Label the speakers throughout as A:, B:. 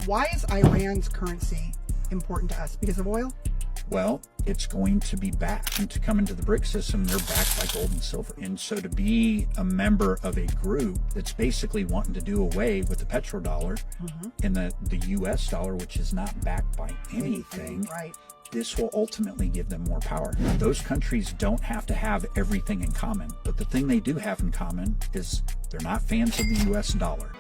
A: Why is Iran's currency important to us? Because of oil?
B: Well, it's going to be backed. And to come into the BRics system, they're backed by gold and silver. And so to be a member of a group that's basically wanting to do away with the petrodollar and the US dollar, which is not backed by anything,
A: right?
B: This will ultimately give them more power. Those countries don't have to have everything in common, but the thing they do have in common is they're not fans of the US dollar.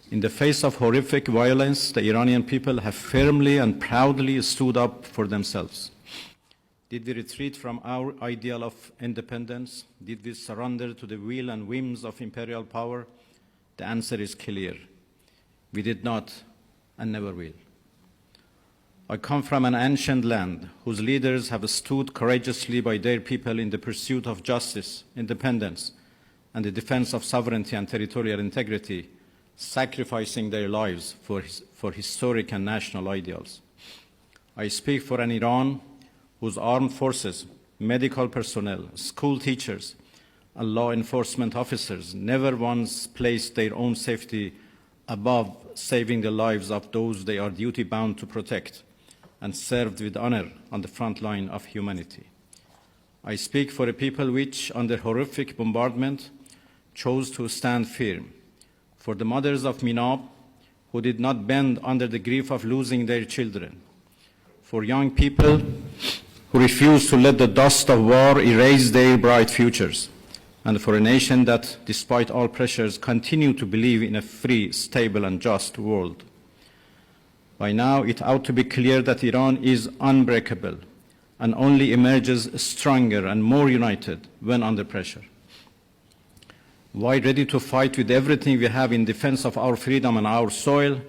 C: In the face of horrific violence, the Iranian people have firmly and proudly stood up for themselves. Did we retreat from our ideal of independence? Did we surrender to the will and whims of imperial power? The answer is clear. We did not and never will. I come from an ancient land whose leaders have stood courageously by their people in the pursuit of justice, independence, and the defense of sovereignty and territorial integrity, sacrificing their lives for historic and national ideals. I speak for an Iran whose armed forces, medical personnel, school teachers, and law enforcement officers never once placed their own safety above saving the lives of those they are duty-bound to protect, and served with honor on the front line of humanity. I speak for a people which, under horrific bombardment, chose to stand firm, for the mothers of Minab who did not bend under the grief of losing their children, for young people who refused to let the dust of war erase their bright futures, and for a nation that, despite all pressures, continued to believe in a free, stable, and just world. By now, it ought to be clear that Iran is unbreakable and only emerges stronger and more united when under pressure. While ready to fight with everything we have in defense of our freedom and our soil,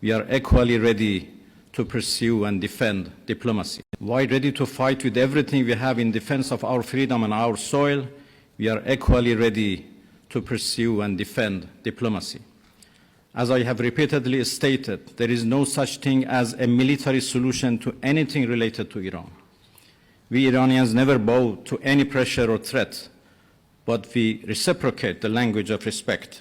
C: we are equally ready to pursue and defend diplomacy. While ready to fight with everything we have in defense of our freedom and our soil, we are equally ready to pursue and defend diplomacy. As I have repeatedly stated, there is no such thing as a military solution to anything related to Iran. We Iranians never bow to any pressure or threat, but we reciprocate the language of respect.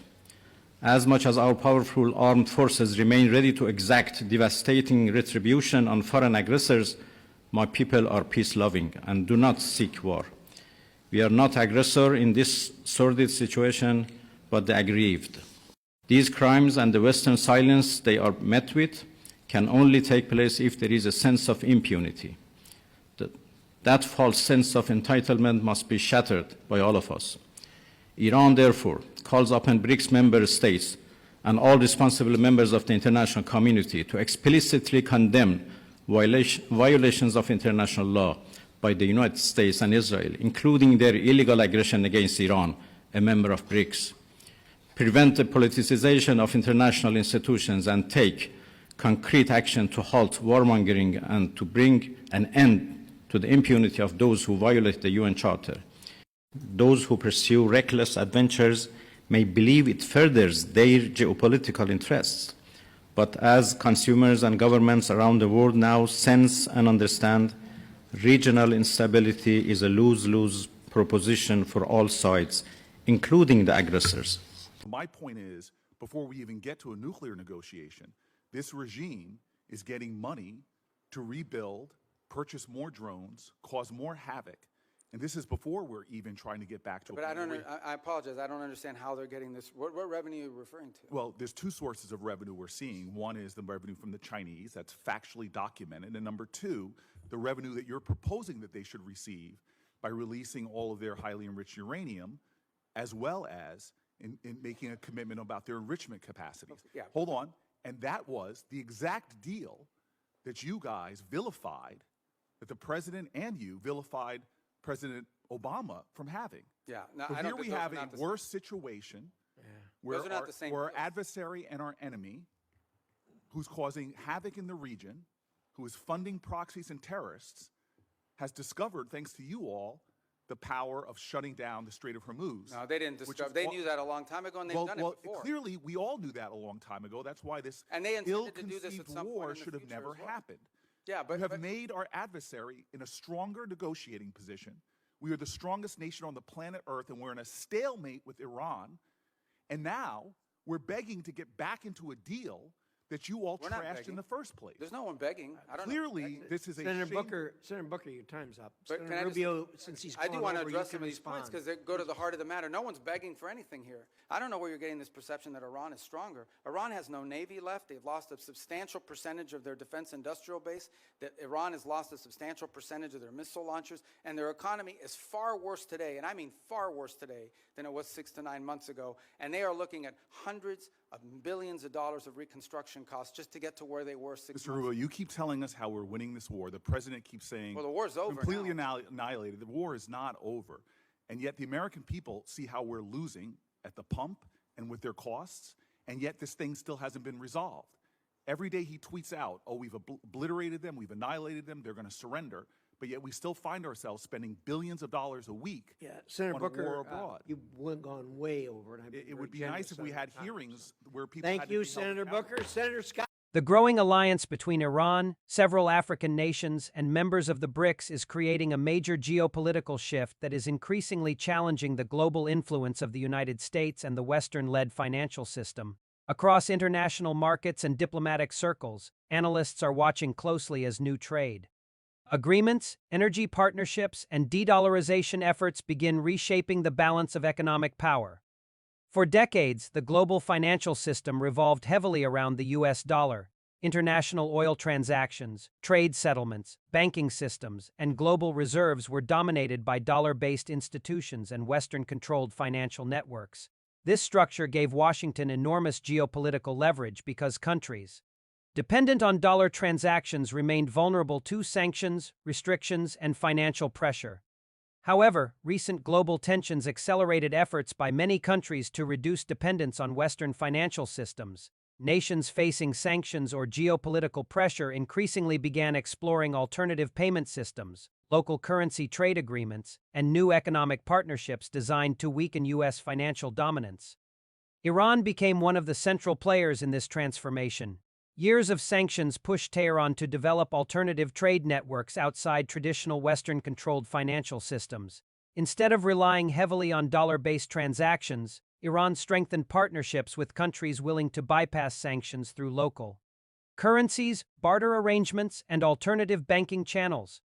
C: As much as our powerful armed forces remain ready to exact devastating retribution on foreign aggressors, my people are peace-loving and do not seek war. We are not aggressor in this sordid situation, but the aggrieved. These crimes and the Western silence they are met with can only take place if there is a sense of impunity. That false sense of entitlement must be shattered by all of us. Iran, therefore, calls upon BRics member states and all responsible members of the international community to explicitly condemn violations of international law by the United States and Israel, including their illegal aggression against Iran, a member of BRics, prevent the politicization of international institutions, and take concrete action to halt warmongering and to bring an end to the impunity of those who violate the UN Charter. Those who pursue reckless adventures may believe it furthers their geopolitical interests, but as consumers and governments around the world now sense and understand, regional instability is a lose-lose proposition for all sides, including the aggressors.
D: My point is, before we even get to a nuclear negotiation, this regime is getting money to rebuild, purchase more drones, cause more havoc. And this is before we're even trying to get back to
E: But I apologize, I don't understand how they're getting this. What revenue are you referring to?
D: Well, there's two sources of revenue we're seeing. One is the revenue from the Chinese, that's factually documented. And number two, the revenue that you're proposing that they should receive by releasing all of their highly enriched uranium, as well as in making a commitment about their enrichment capacities.
E: Yeah.
D: Hold on. And that was the exact deal that you guys vilified, that the president and you vilified President Obama from having.
E: Yeah. No,
D: So here we have a worse situation where our adversary and our enemy, who's causing havoc in the region, who is funding proxies and terrorists, has discovered, thanks to you all, the power of shutting down the Strait of Hormuz.
E: No, they didn't discover. They knew that a long time ago, and they've done it before.
D: Clearly, we all knew that a long time ago. That's why this ill-conceived war should have never happened.
E: Yeah, but
D: you have made our adversary in a stronger negotiating position We are the strongest nation on the planet Earth, and we're in a stalemate with Iran. And now we're begging to get back into a deal that you all
E: We're not
D: trashed in
E: begging.
D: the first place.
E: There's no one begging. I don't
D: Clearly,
E: know.
D: this is a
F: Senator
D: shame.
F: Booker, your time's up.
E: But can
F: Senator
E: I just-
F: Rubio, since he's
E: I do
F: gone
E: want to
F: over, you
E: address
F: can
E: some of these points
F: respond.
E: because they go to the heart of the matter. No one's begging for anything here. I don't know where you're getting this perception that Iran is stronger. Iran has no navy left. They've lost a substantial percentage of their defense industrial base. That Iran has lost a substantial percentage of their missile launchers, and their economy is far worse today, and I mean far worse today than it was 6 to 9 months ago. And they are looking at hundreds of billions of dollars of reconstruction costs just to get to where they were 6
D: Mr.
E: months
D: Rubio,
E: ago.
D: you keep telling us how we're winning this war. The president keeps saying,
E: Well, the war's over
D: completely
E: now.
D: annihilated. The war is not over. And yet the American people see how we're losing at the pump and with their costs, and yet this thing still hasn't been resolved. Every day he tweets out, oh, we've obliterated them, we've annihilated them, they're going to surrender, but yet we still find ourselves spending billions of dollars a week
F: Senator
D: on
F: Booker,
D: a war abroad.
F: you've gone way over. And I've been
D: It
F: very
D: would be
F: generous
D: nice if we
F: on
D: had
F: your time.
D: hearings where people
F: Thank
D: had to
F: you,
D: be held
F: Senator
D: accountable.
F: Booker. Senator Scott.
G: The growing alliance between Iran, several African nations, and members of the BRics is creating a major geopolitical shift that is increasingly challenging the global influence of the United States and the Western-led financial system. Across international markets and diplomatic circles, analysts are watching closely as new trade agreements, energy partnerships, and de-dollarization efforts begin reshaping the balance of economic power. For decades, the global financial system revolved heavily around the U.S. dollar. International oil transactions, trade settlements, banking systems, and global reserves were dominated by dollar-based institutions and Western-controlled financial networks. This structure gave Washington enormous geopolitical leverage because countries dependent on dollar transactions remained vulnerable to sanctions, restrictions, and financial pressure. However, recent global tensions accelerated efforts by many countries to reduce dependence on Western financial systems. Nations facing sanctions or geopolitical pressure increasingly began exploring alternative payment systems, local currency trade agreements, and new economic partnerships designed to weaken U.S. financial dominance. Iran became one of the central players in this transformation. Years of sanctions pushed Tehran to develop alternative trade networks outside traditional Western-controlled financial systems. Instead of relying heavily on dollar-based transactions, Iran strengthened partnerships with countries willing to bypass sanctions through local currencies, barter arrangements, and alternative banking channels.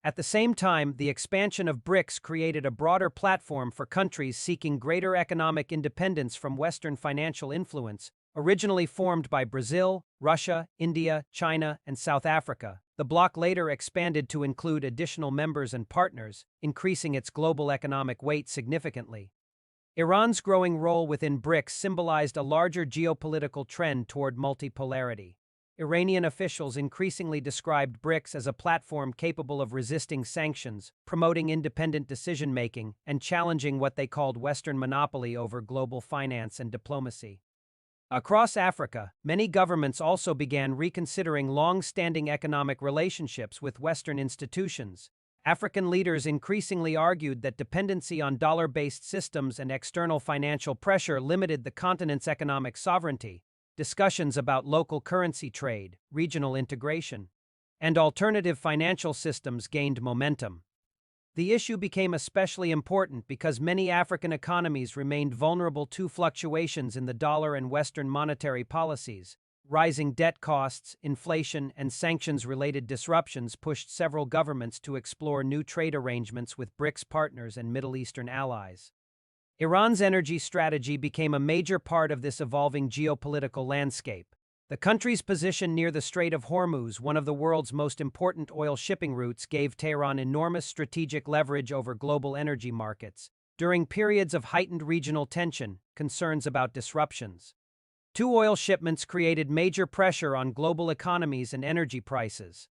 G: At the same time, the expansion of BRics created a broader platform for countries seeking greater economic independence from Western financial influence. Originally formed by Brazil, Russia, India, China, and South Africa, the bloc later expanded to include additional members and partners, increasing its global economic weight significantly. Iran's growing role within BRics symbolized a larger geopolitical trend toward multipolarity. Iranian officials increasingly described BRics as a platform capable of resisting sanctions, promoting independent decision-making, and challenging what they called Western monopoly over global finance and diplomacy. Across Africa, many governments also began reconsidering long-standing economic relationships with Western institutions. African leaders increasingly argued that dependency on dollar-based systems and external financial pressure limited the continent's economic sovereignty. Discussions about local currency trade, regional integration, and alternative financial systems gained momentum. The issue became especially important because many African economies remained vulnerable to fluctuations in the dollar and Western monetary policies. Rising debt costs, inflation, and sanctions-related disruptions pushed several governments to explore new trade arrangements with BRics partners and Middle Eastern allies. Iran's energy strategy became a major part of this evolving geopolitical landscape. The country's position near the Strait of Hormuz, one of the world's most important oil shipping routes, gave Tehran enormous strategic leverage over global energy markets. During periods of heightened regional tension, concerns about disruptions to oil shipments created major pressure on global economies and energy prices.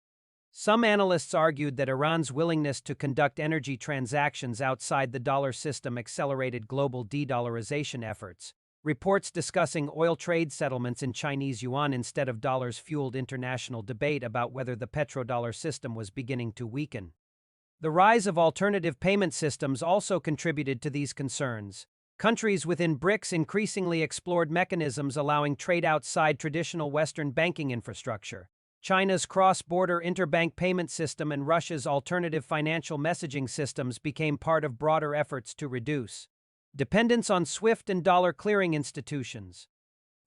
G: Some analysts argued that Iran's willingness to conduct energy transactions outside the dollar system accelerated global de-dollarization efforts. Reports discussing oil trade settlements in Chinese yuan instead of dollars fueled international debate about whether the petrodollar system was beginning to weaken. The rise of alternative payment systems also contributed to these concerns. Countries within BRics increasingly explored mechanisms allowing trade outside traditional Western banking infrastructure. China's cross-border interbank payment system and Russia's alternative financial messaging systems became part of broader efforts to reduce dependence on SWIFT and dollar clearing institutions.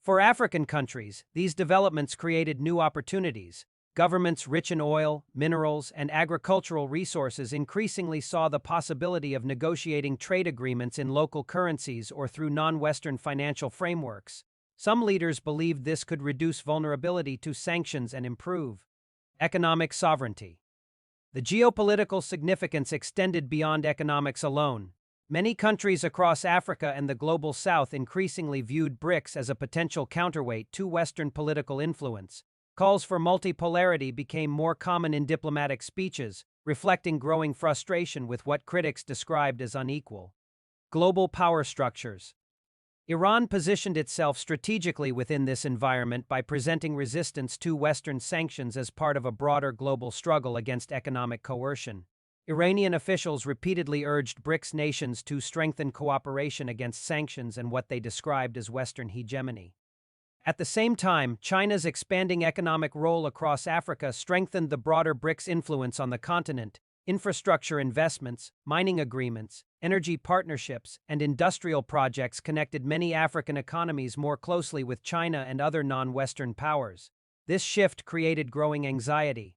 G: For African countries, these developments created new opportunities. Governments rich in oil, minerals, and agricultural resources increasingly saw the possibility of negotiating trade agreements in local currencies or through non-Western financial frameworks. Some leaders believed this could reduce vulnerability to sanctions and improve economic sovereignty. The geopolitical significance extended beyond economics alone. Many countries across Africa and the global South increasingly viewed BRics as a potential counterweight to Western political influence. Calls for multipolarity became more common in diplomatic speeches, reflecting growing frustration with what critics described as unequal global power structures. Iran positioned itself strategically within this environment by presenting resistance to Western sanctions as part of a broader global struggle against economic coercion. Iranian officials repeatedly urged BRics nations to strengthen cooperation against sanctions and what they described as Western hegemony. At the same time, China's expanding economic role across Africa strengthened the broader BRics influence on the continent. Infrastructure investments, mining agreements, energy partnerships, and industrial projects connected many African economies more closely with China and other non-Western powers. This shift created growing anxiety.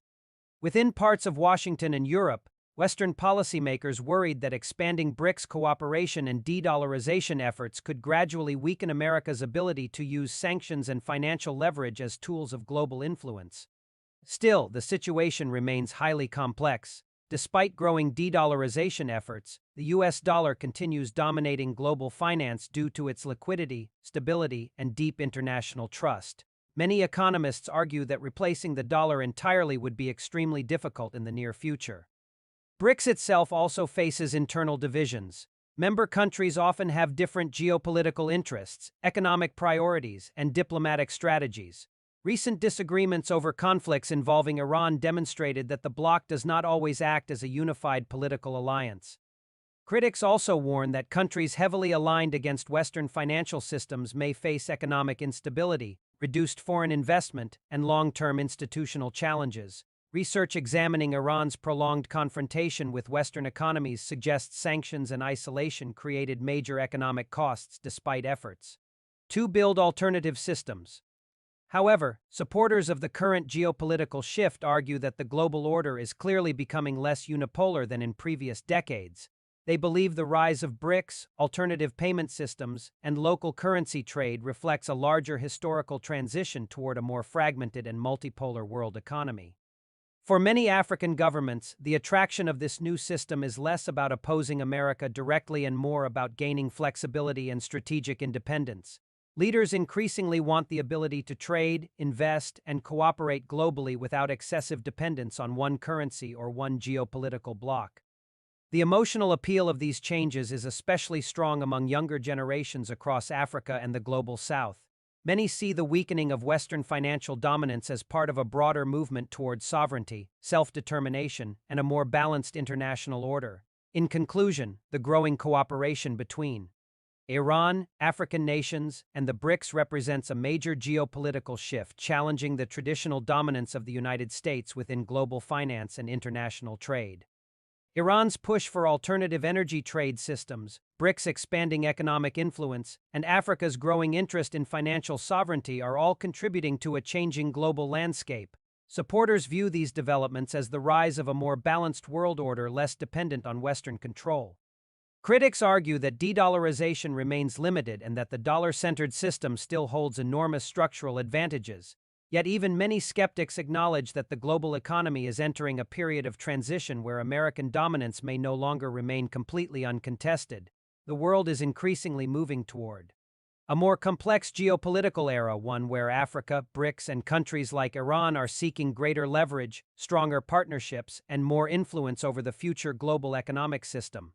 G: Within parts of Washington and Europe, Western policymakers worried that expanding BRics cooperation and de-dollarization efforts could gradually weaken America's ability to use sanctions and financial leverage as tools of global influence. Still, the situation remains highly complex. Despite growing de-dollarization efforts, the U.S. dollar continues dominating global finance due to its liquidity, stability, and deep international trust. Many economists argue that replacing the dollar entirely would be extremely difficult in the near future. BRics itself also faces internal divisions. Member countries often have different geopolitical interests, economic priorities, and diplomatic strategies. Recent disagreements over conflicts involving Iran demonstrated that the bloc does not always act as a unified political alliance. Critics also warn that countries heavily aligned against Western financial systems may face economic instability, reduced foreign investment, and long-term institutional challenges. Research examining Iran's prolonged confrontation with Western economies suggests sanctions and isolation created major economic costs despite efforts to build alternative systems. However, supporters of the current geopolitical shift argue that the global order is clearly becoming less unipolar than in previous decades. They believe the rise of BRics, alternative payment systems, and local currency trade reflects a larger historical transition toward a more fragmented and multipolar world economy. For many African governments, the attraction of this new system is less about opposing America directly and more about gaining flexibility and strategic independence. Leaders increasingly want the ability to trade, invest, and cooperate globally without excessive dependence on one currency or one geopolitical bloc. The emotional appeal of these changes is especially strong among younger generations across Africa and the global South. Many see the weakening of Western financial dominance as part of a broader movement towards sovereignty, self-determination, and a more balanced international order. In conclusion, the growing cooperation between Iran, African nations, and the BRics represents a major geopolitical shift challenging the traditional dominance of the United States within global finance and international trade. Iran's push for alternative energy trade systems, BRics' expanding economic influence, and Africa's growing interest in financial sovereignty are all contributing to a changing global landscape. Supporters view these developments as the rise of a more balanced world order less dependent on Western control. Critics argue that de-dollarization remains limited and that the dollar-centered system still holds enormous structural advantages. Yet even many skeptics acknowledge that the global economy is entering a period of transition where American dominance may no longer remain completely uncontested. The world is increasingly moving toward a more complex geopolitical era, one where Africa, BRics, and countries like Iran are seeking greater leverage, stronger partnerships, and more influence over the future global economic system.